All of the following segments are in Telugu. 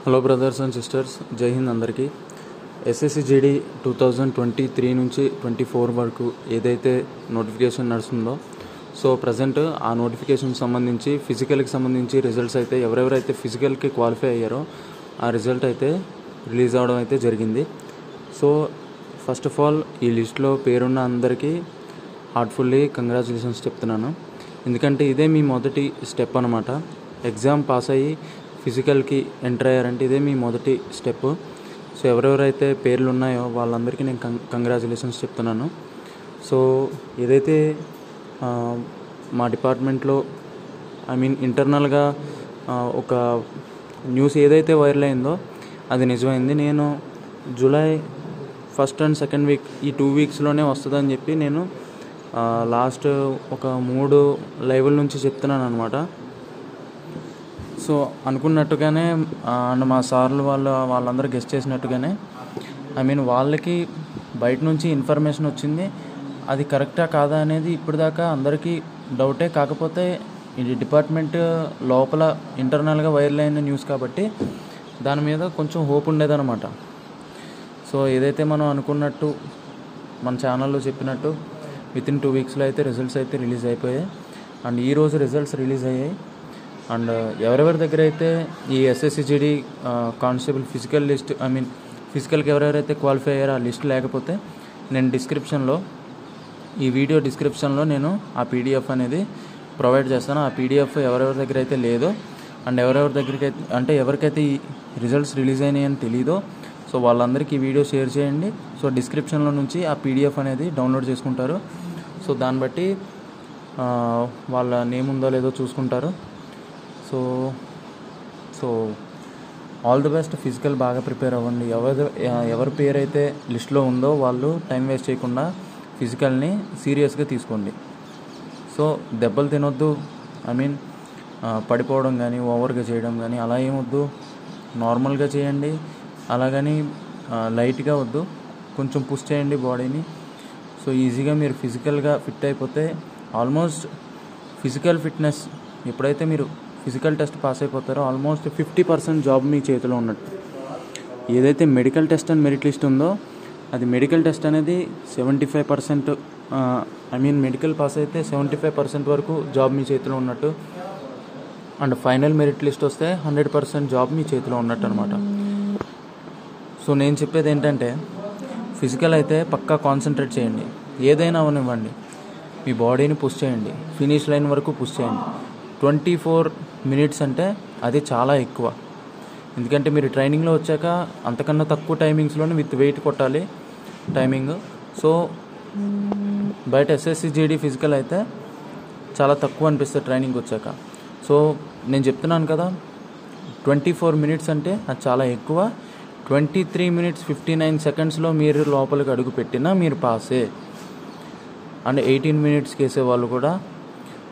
హలో బ్రదర్స్ అండ్ సిస్టర్స్, జై హింద్ అందరికీ. ఎస్ఎస్సిజిడి 2023 నుంచి 24 వరకు ఏదైతే నోటిఫికేషన్ నడుస్తుందో, సో ప్రజెంట్ ఆ నోటిఫికేషన్ సంబంధించి ఫిజికల్కి సంబంధించి రిజల్ట్స్ అయితే ఎవరెవరైతే ఫిజికల్కి క్వాలిఫై అయ్యారో ఆ రిజల్ట్ అయితే రిలీజ్ అవ్వడం అయితే జరిగింది. సో ఫస్ట్ ఆఫ్ ఆల్ ఈ లిస్ట్లో పేరున్న అందరికీ హార్ట్ఫుల్లీ కంగ్రాచులేషన్స్ చెప్తున్నాను. ఎందుకంటే ఇదే మీ మొదటి స్టెప్ అనమాట. ఎగ్జామ్ పాస్ అయ్యి ఫిజికల్కి ఎంటర్ అయ్యారంటే ఇదే మీ మొదటి స్టెప్. సో ఎవరెవరైతే పేర్లు ఉన్నాయో వాళ్ళందరికీ నేను కంగ్రాచులేషన్స్ చెప్తున్నాను. సో ఏదైతే మా డిపార్ట్మెంట్లో ఇంటర్నల్గా ఒక న్యూస్ ఏదైతే వైరల్ అయిందో అది నిజమైంది. నేను July 1st and 2nd week ఈ 2 వీక్స్లోనే వస్తుందని చెప్పి నేను లాస్ట్ ఒక 3 లైవ్ల నుంచి చెప్తున్నాను అనమాట. సో అనుకున్నట్టుగానే అండ్ మా సార్లు వాళ్ళందరూ గెస్ట్ చేసినట్టుగానే వాళ్ళకి బయట నుంచి ఇన్ఫర్మేషన్ వచ్చింది. అది కరెక్టా కాదా అనేది ఇప్పటిదాకా అందరికీ డౌటే. కాకపోతే ఇది డిపార్ట్మెంట్ లోపల ఇంటర్నల్గా వైరల్ అయిన న్యూస్ కాబట్టి దాని మీద కొంచెం హోప్ ఉండేదన్నమాట. సో ఏదైతే మనం అనుకున్నట్టు మన ఛానల్లో చెప్పినట్టు వితిన్ 2 వీక్స్లో అయితే రిజల్ట్స్ అయితే రిలీజ్ అయిపోయాయి. అండ్ ఈరోజు రిజల్ట్స్ రిలీజ్ అయ్యాయి. అండ్ ఎవరెవరి దగ్గర అయితే ఈ ఎస్ఎస్సిజిడి కానిస్టేబుల్ ఫిజికల్ లిస్ట్ ఫిజికల్కి ఎవరెవరైతే క్వాలిఫై అయ్యారో ఆ లిస్ట్ లేకపోతే నేను ఈ వీడియో డిస్క్రిప్షన్లో నేను ఆ పీడిఎఫ్ అనేది ప్రొవైడ్ చేస్తాను. ఆ పీడిఎఫ్ ఎవరెవరి దగ్గర అయితే లేదో అండ్ ఎవరెవరి దగ్గరికి అయితే ఎవరికైతే ఈ రిజల్ట్స్ రిలీజ్ అయినాయి అని తెలీదో సో వాళ్ళందరికీ ఈ వీడియో షేర్ చేయండి. సో డిస్క్రిప్షన్లో నుంచి ఆ పీడిఎఫ్ అనేది డౌన్లోడ్ చేసుకుంటారు. సో దాన్ని బట్టి వాళ్ళ నేమ్ ఉందో లేదో చూసుకుంటారు. So all the best. Physical బాగా ప్రిపేర్ అవ్వండి. ఎవరి పేరు అయితే లిస్ట్లో ఉందో వాళ్ళు టైం వేస్ట్ చేయకుండా ఫిజికల్ని సీరియస్గా తీసుకోండి. సో దెబ్బలు తినొద్దు, పడిపోవడం కానీ ఓవర్గా చేయడం కానీ అలా ఏమొద్దు. నార్మల్గా చేయండి. అలాగని లైట్గా వద్దు, కొంచెం పుష్ చేయండి బాడీని. సో ఈజీగా మీరు ఫిజికల్గా ఫిట్ అయిపోతే ఆల్మోస్ట్ ఫిజికల్ ఫిట్నెస్ ఎప్పుడైతే మీరు ఫిజికల్ టెస్ట్ పాస్ అయిపోతారో ఆల్మోస్ట్ 50% జాబ్ మీ చేతిలో ఉన్నట్టు. ఏదైతే medical test and merit list ఉందో అది మెడికల్ టెస్ట్ అనేది 75%, మెడికల్ పాస్ అయితే 75% వరకు జాబ్ మీ చేతిలో ఉన్నట్టు. అండ్ ఫైనల్ మెరిట్ లిస్ట్ వస్తే 100% జాబ్ మీ చేతిలో ఉన్నట్టు అనమాట. సో నేను చెప్పేది ఏంటంటే ఫిజికల్ అయితే పక్కా కాన్సన్ట్రేట్ చేయండి. ఏదైనా అవనివ్వండి, మీ బాడీని పుష్ చేయండి, ఫినిష్ లైన్ వరకు పుష్ చేయండి. 24 minutes అంటే అది చాలా ఎక్కువ. ఎందుకంటే మీరు ట్రైనింగ్లో వచ్చాక అంతకన్నా తక్కువ టైమింగ్స్లోనే విత్ వెయిట్ కొట్టాలి టైమింగ్. సో బయట ఎస్ఎస్సిజిడి ఫిజికల్ అయితే చాలా తక్కువ అనిపిస్తుంది ట్రైనింగ్ వచ్చాక. సో నేను చెప్తున్నాను కదా, 24 minutes అంటే అది చాలా ఎక్కువ. 23 minutes 59 seconds మీరు లోపలికి అడుగు పెట్టినా మీరు పాసే. అండ్ 18 minutes వేసే వాళ్ళు కూడా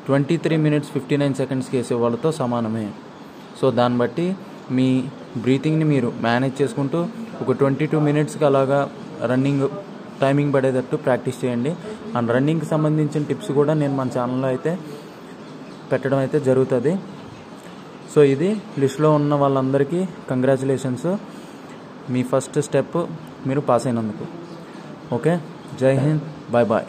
23 minutes 59 seconds వేసే వాళ్ళతో సమానమే. సో దాన్ని బట్టి మీ బ్రీతింగ్ని మీరు మేనేజ్ చేసుకుంటూ ఒక 22 minutesకి అలాగా రన్నింగ్ టైమింగ్ పడేటట్టు ప్రాక్టీస్ చేయండి. అండ్ రన్నింగ్కి సంబంధించిన టిప్స్ కూడా నేను మన ఛానల్లో అయితే పెట్టడం అయితే జరుగుతుంది. సో ఇది లిస్ట్లో ఉన్న వాళ్ళందరికీ కంగ్రాచులేషన్స్. మీ ఫస్ట్ స్టెప్ మీరు పాస్ అయినందుకు. ఓకే, జై హింద్, బాయ్ బాయ్.